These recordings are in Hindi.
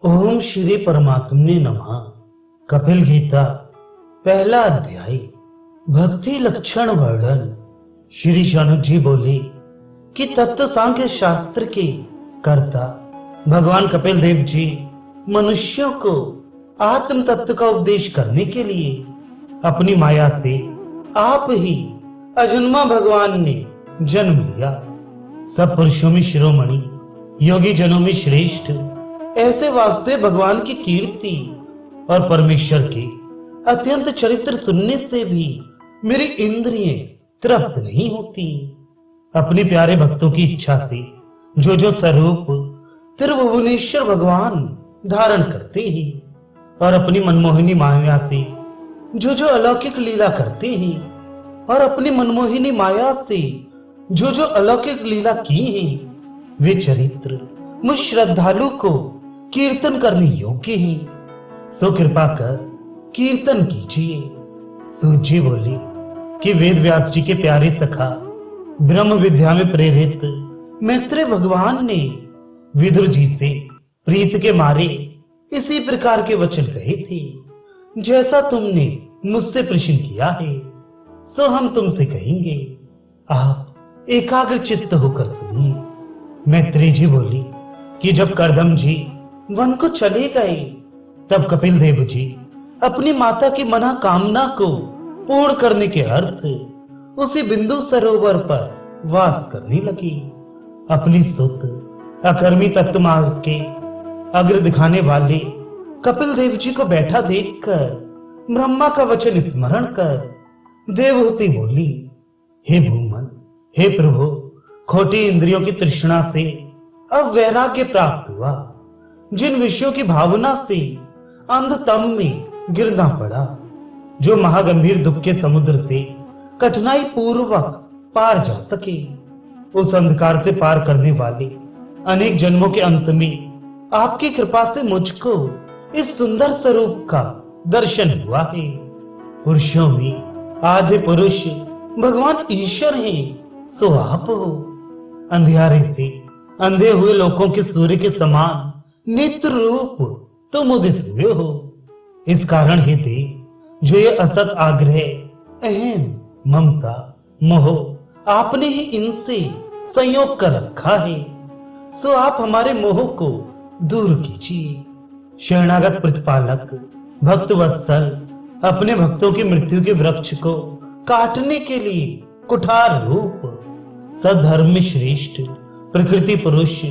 ओम श्री परमात्मने नमः। कपिल गीता पहला अध्याय भक्ति लक्षण वर्णन। श्री शौनक जी बोले कि तत्व सांख्य शास्त्र के कर्ता भगवान कपिल देव जी मनुष्यों को आत्म तत्व का उपदेश करने के लिए अपनी माया से आप ही अजन्मा भगवान ने जन्म लिया। सब पुरुषों में शिरोमणि, योगी जनों में श्रेष्ठ, ऐसे वास्ते भगवान की कीर्ति और परमेश्वर के अत्यंत चरित्र सुनने से भी मेरी इंद्रियां तृप्त नहीं होती। अपने प्यारे भक्तों की इच्छा से जो जो स्वरूप त्रिभुवनेश्वर भगवान धारण करते हैं और अपनी मनमोहिनी माया से जो जो अलौकिक लीला करते हैं और अपनी मनमोहिनी माया से जो जो अलौकिक लीला की है, वे चरित्र मुझ श्रद्धालु को कीर्तन करने योग्य हैं। सो कृपा कर कीर्तन कीजिए। सूत जी बोले कि वेद व्यास जी के प्यारे सखा ब्रह्म विद्या में प्रेरित मैत्रेय भगवान ने विदुर जी से प्रीत के मारे इसी प्रकार के वचन कहे थे। जैसा तुमने मुझसे प्रश्न किया है सो हम तुमसे कहेंगे, आप एकाग्र चित्त होकर सुनिए। मैत्रेय जी बोली कि जब करदम जी वन को चले गए तब कपिल देव जी अपनी माता की मना कामना को पूर्ण करने के अर्थ उसी बिंदु सरोवर पर वास करने लगी। अपनी सुत अकर्मी तत्व मार्ग के अग्र दिखाने वाले कपिल देव जी को बैठा देखकर ब्रह्मा का वचन स्मरण कर देवहूति बोली, हे भूमन, हे प्रभु, खोटी इंद्रियों की तृष्णा से अब वैराग्य प्राप्त हुआ। जिन विषयों की भावना से अंधतम में गिरना पड़ा, जो महागंभीर दुख के समुद्र से कठिनाई पूर्वक पार जा सके, उस अंधकार से पार करने वाले अनेक जन्मों के अंत में आपकी कृपा से मुझको इस सुंदर स्वरूप का दर्शन हुआ है। पुरुषों में आधे पुरुष भगवान ईश्वर हैं, सो आप हो। अंधियारे से अंधे हुए लोगों के सूर्य के समान नेत्र रूप तुम उदित हुए हो। इस कारण हे देव, जो ये असत आग्रह, अहम, ममता, मोह आपने ही इनसे संयोग कर रखा है, सो आप हमारे मोह को दूर कीजिए। शरणागत प्रतिपालक भक्त वत्सल अपने भक्तों की मृत्यु के वृक्ष को काटने के लिए कुठार रूप सधर्म में श्रेष्ठ प्रकृति पुरुष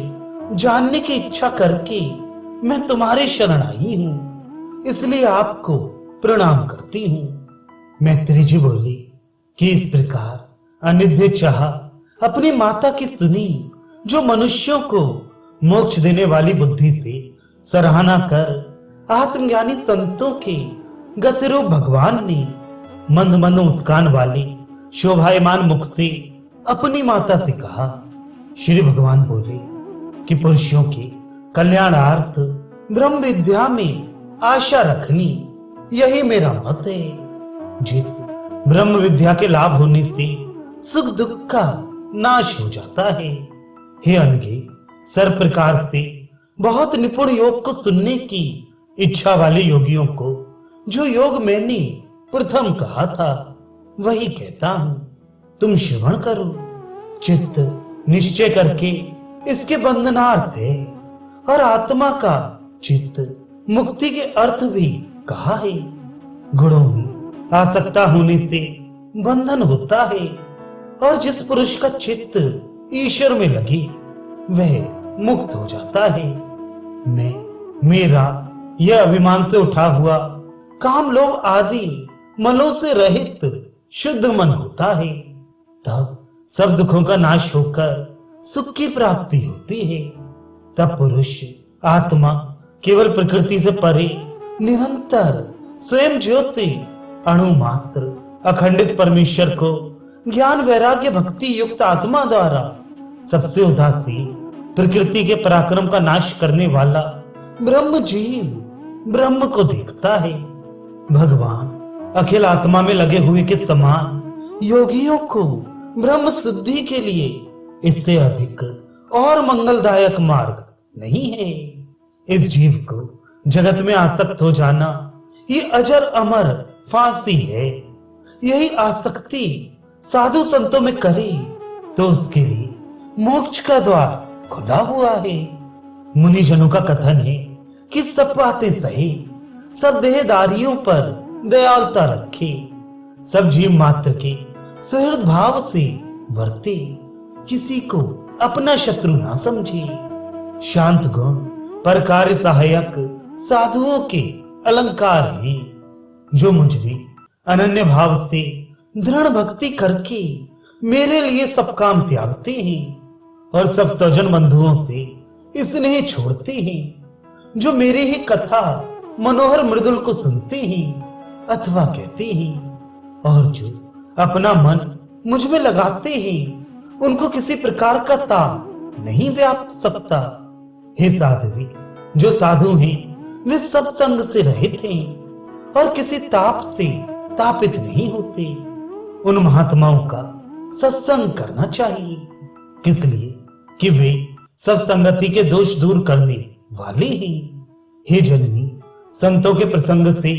जानने की इच्छा करके मैं तुम्हारे शरण आई हूं, इसलिए आपको प्रणाम करती हूं। मैत्रेय जी बोली कि इस प्रकार अनिध्य चाह अपनी माता की सुनी, जो मनुष्यों को मोक्ष देने वाली बुद्धि से सराहना कर आत्मज्ञानी संतों के गतिरूप भगवान ने मंद मंद मुस्कान वाले शोभायमान मुख से अपनी माता से कहा। श्री भगवान बोले कि पुरुषों के कल्याणार्थ ब्रह्म विद्या में आशा रखनी, यही मेरा मत है। जिस ब्रह्म विद्या के लाभ होने से सुख दुख का नाश हो जाता है। हे अनघे, सर्व प्रकार से बहुत निपुण योग को सुनने की इच्छा वाले योगियों को जो योग मैंने प्रथम कहा था वही कहता हूं, तुम श्रवण करो। चित्त निश्चय करके इसके बंधनार्थ है और आत्मा का चित्त मुक्ति के अर्थ भी कहा है। गुणों में आसक्ता होने से बंधन होता है और जिस पुरुष का चित्त ईश्वर में लगे वह मुक्त हो जाता है। मैं, मेरा यह अभिमान से उठा हुआ काम लोभ आदि मलों से रहित शुद्ध मन होता है, तब सब दुखों का नाश होकर सुख की प्राप्ति होती है। तब पुरुष आत्मा केवल प्रकृति से परे निरंतर स्वयं ज्योति अणु मात्र अखंडित परमेश्वर को ज्ञान वैराग्य भक्ति युक्त आत्मा द्वारा सबसे उदासीन प्रकृति के पराक्रम का नाश करने वाला ब्रह्म जीव ब्रह्म को देखता है। भगवान अखिल आत्मा में लगे हुए के समान योगियों को ब्रह्म सिद्धि के लिए इससे अधिक और मंगलदायक मार्ग नहीं है। इस जीव को जगत में आसक्त हो जाना ये अजर अमर फांसी है। यही आसक्ति साधु संतों में करे तो उसके लिए मोक्ष का द्वार खुला हुआ है। मुनिजनों का कथन है कि सब बातें सही, सब देहदारियों पर दयालुता रखे, सब जीव मात्र के सुहृद भाव से वर्ते, किसी को अपना शत्रु ना समझे। शांत गुण पर कार्य सहायक साधुओं के अलंकार हैं, जो मुझ में अनन्य भाव से दृढ़ भक्ति करके मेरे लिए सब काम त्यागते हैं और सब स्वजन बंधुओं से स्नेह छोड़ते हैं, जो मेरे ही कथा मनोहर मृदुल को सुनते हैं अथवा कहते हैं, और जो अपना मन मुझ में लगाते हैं, उनको किसी प्रकार का ताप नहीं व्याप सकता। हे साध्वी, जो साधु हैं वे सब संग से रहित हैं और किसी ताप से तापित नहीं होते। उन महात्माओं का सत्संग करना चाहिए, किस लिए कि वे सब संगति के दोष दूर करने वाले हैं। हे जननी, संतों के प्रसंग से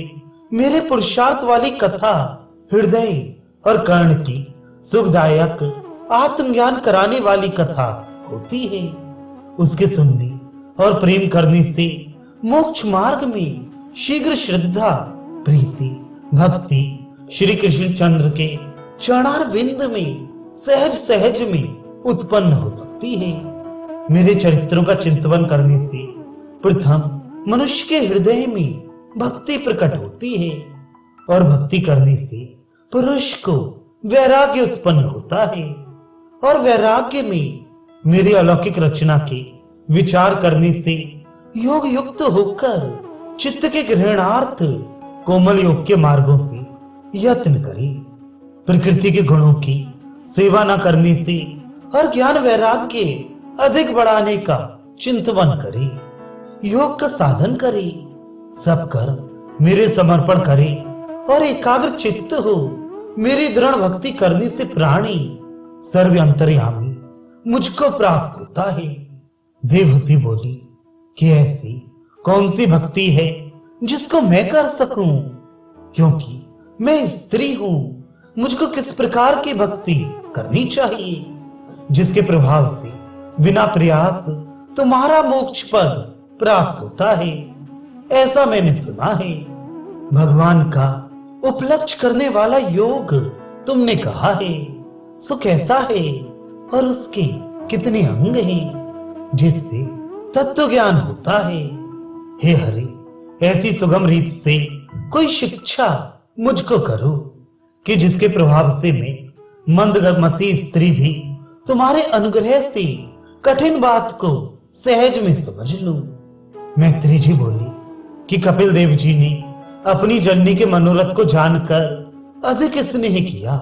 मेरे पुरुषार्थ वाली कथा हृदय और कर्ण की सुखदायक आत्मज्ञान कराने वाली कथा होती है। उसके सुनने और प्रेम करने से मोक्ष मार्ग में शीघ्र श्रद्धा, प्रीति, भक्ति श्री कृष्ण चंद्र के चरणार विंद में सहज सहज में उत्पन्न हो सकती है। मेरे चरित्रों का चिंतन करने से प्रथम मनुष्य के हृदय में भक्ति प्रकट होती है और भक्ति करने से पुरुष को वैराग्य उत्पन्न होता है और वैराग्य में मेरी अलौकिक रचना के विचार करने से योग युक्त होकर चित्त के ग्रहणार्थ कोमल योग के मार्गों से यत्न करें। प्रकृति के गुणों की सेवा न करने से और ज्ञान वैराग्य अधिक बढ़ाने का चिंतन करें। योग का साधन करें, सब कर्म मेरे समर्पण करें और एकाग्र चित्त हो। मेरी दृढ़ भक्ति करने से प्राणी सर्व अंतर्यामी मुझको प्राप्त होता है। देवहूति बोली कि ऐसी कौन सी भक्ति है जिसको मैं कर सकूं, क्योंकि मैं स्त्री हूं। मुझको किस प्रकार की भक्ति करनी चाहिए जिसके प्रभाव से बिना प्रयास तुम्हारा मोक्ष पद प्राप्त होता है। ऐसा मैंने सुना है। भगवान का उपलक्ष्य करने वाला योग तुमने कहा है, सो कैसा है और उसके कितने अंग हैं जिससे तत्व ज्ञान होता है। हे हरि, ऐसी सुगम रीत से कोई शिक्षा मुझको करो कि जिसके प्रभाव से मैं मंदगमती स्त्री भी तुम्हारे अनुग्रह से कठिन बात को सहज में समझ लूं। मैत्री जी बोली कि कपिल देव जी ने अपनी जननी के मनोरथ को जानकर अधिक स्नेह किया।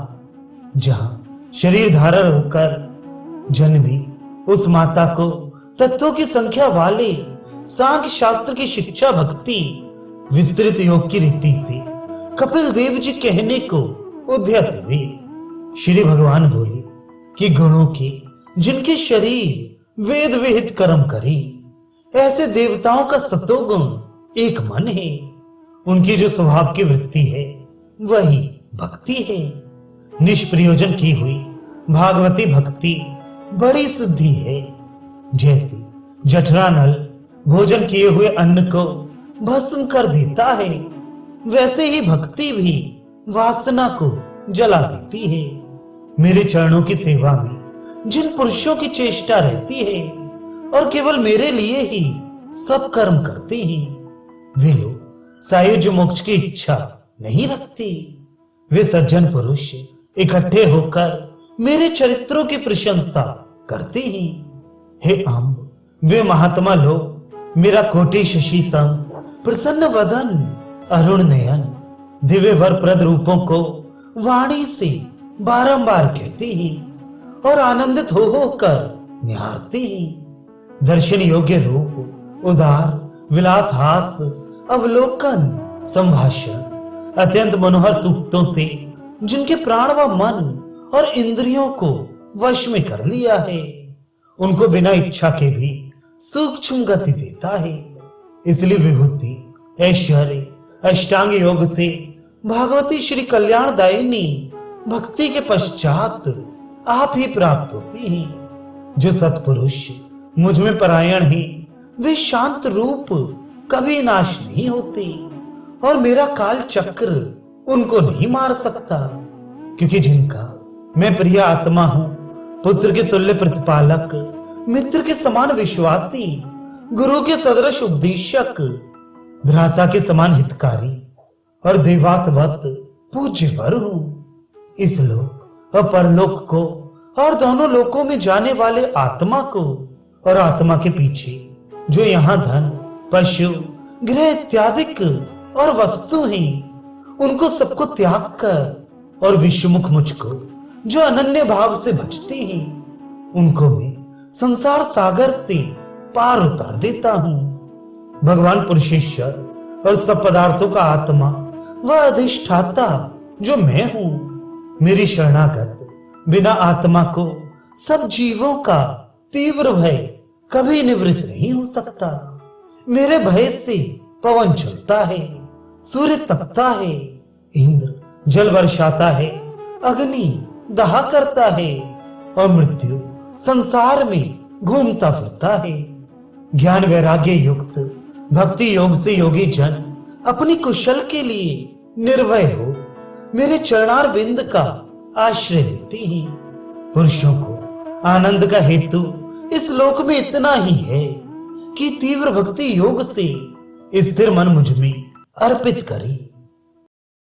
जहां शरीर धारण होकर जन्मी उस माता को तत्वों की संख्या वाले सांख्य शास्त्र की शिक्षा भक्ति विस्तृत योग की रीति से कपिल देव जी कहने को उद्यत हुए। श्री भगवान बोले कि गुणों के जिनके शरीर वेद विहित कर्म करे, ऐसे देवताओं का सतोगुण एक मन है। उनकी जो स्वभाव की वृत्ति है वही भक्ति है। निष्प्रयोजन की हुई भागवती भक्ति बड़ी सिद्धि है। जैसे जठरा नल भोजन किए हुए अन्न को भस्म कर देता है, वैसे ही भक्ति भी वासना को जला देती है। मेरे चरणों की सेवा में जिन पुरुषों की चेष्टा रहती है और केवल मेरे लिए ही सब कर्म करते हैं, वे लोग सायुज्य मोक्ष की इच्छा नहीं रखते। वे सज्जन पुरुष इकट्ठे होकर मेरे चरित्रों की प्रशंसा करते हैं। हे अम्ब, वे महात्मा लोग मेरा कोटि शशि सम प्रसन्न वदन अरुण नयन दिव्य वरप्रद रूपों को वाणी से बारंबार कहते हैं और आनंदित हो होकर निहारते हैं। दर्शन योग्य रूप, उदार विलास, हास, अवलोकन, संभाषण अत्यंत मनोहर सूक्तों से जिनके प्राण व मन और इंद्रियों को वश में कर लिया है, उनको बिना इच्छा के भी सूक्ष्म गति देता है। इसलिए विभूति ऐश्वर्य अष्टांग योग से भागवती श्री कल्याणदायिनी भक्ति के पश्चात आप ही प्राप्त होती हैं। जो सत्पुरुष मुझ में परायण है वे शांत रूप कभी नाश नहीं होते और मेरा काल चक्र उनको नहीं मार सकता, क्योंकि जिनका मैं प्रिय आत्मा हूं, पुत्र के तुल्य प्रतिपालक, मित्र के समान विश्वासी, गुरु के सदृश उपदेशक, भ्राता के समान हितकारी और देवातवत पूज्यवर हूं। इस लोक और परलोक को और दोनों लोकों में जाने वाले आत्मा को और आत्मा के पीछे जो यहाँ धन पशु गृह इत्यादि और वस्तु हैं, उनको सबको त्याग कर और विश्वमुख मुझको जो अनन्य भाव से भजते हैं, उनको मैं संसार सागर से पार उतार देता हूं। भगवान पुरुषेश्वर और सब पदार्थों का आत्मा वह अधिष्ठाता जो मैं हूं, मेरी शरणागत बिना आत्मा को सब जीवों का तीव्र भय कभी निवृत्त नहीं हो सकता। मेरे भय से पवन चलता है, सूर्य तपता है, इंद्र जल वर्षाता है, अग्नि दहा करता है और मृत्यु संसार में घूमता फिरता है। ज्ञान वैराग्य युक्त भक्ति योग से योगी जन अपनी कुशल के लिए निर्भय हो मेरे चरणार विंद का आश्रय लेते हैं। पुरुषों को आनंद का हेतु इस लोक में इतना ही है कि तीव्र भक्ति योग से स्थिर मन मुझ में अर्पित करे।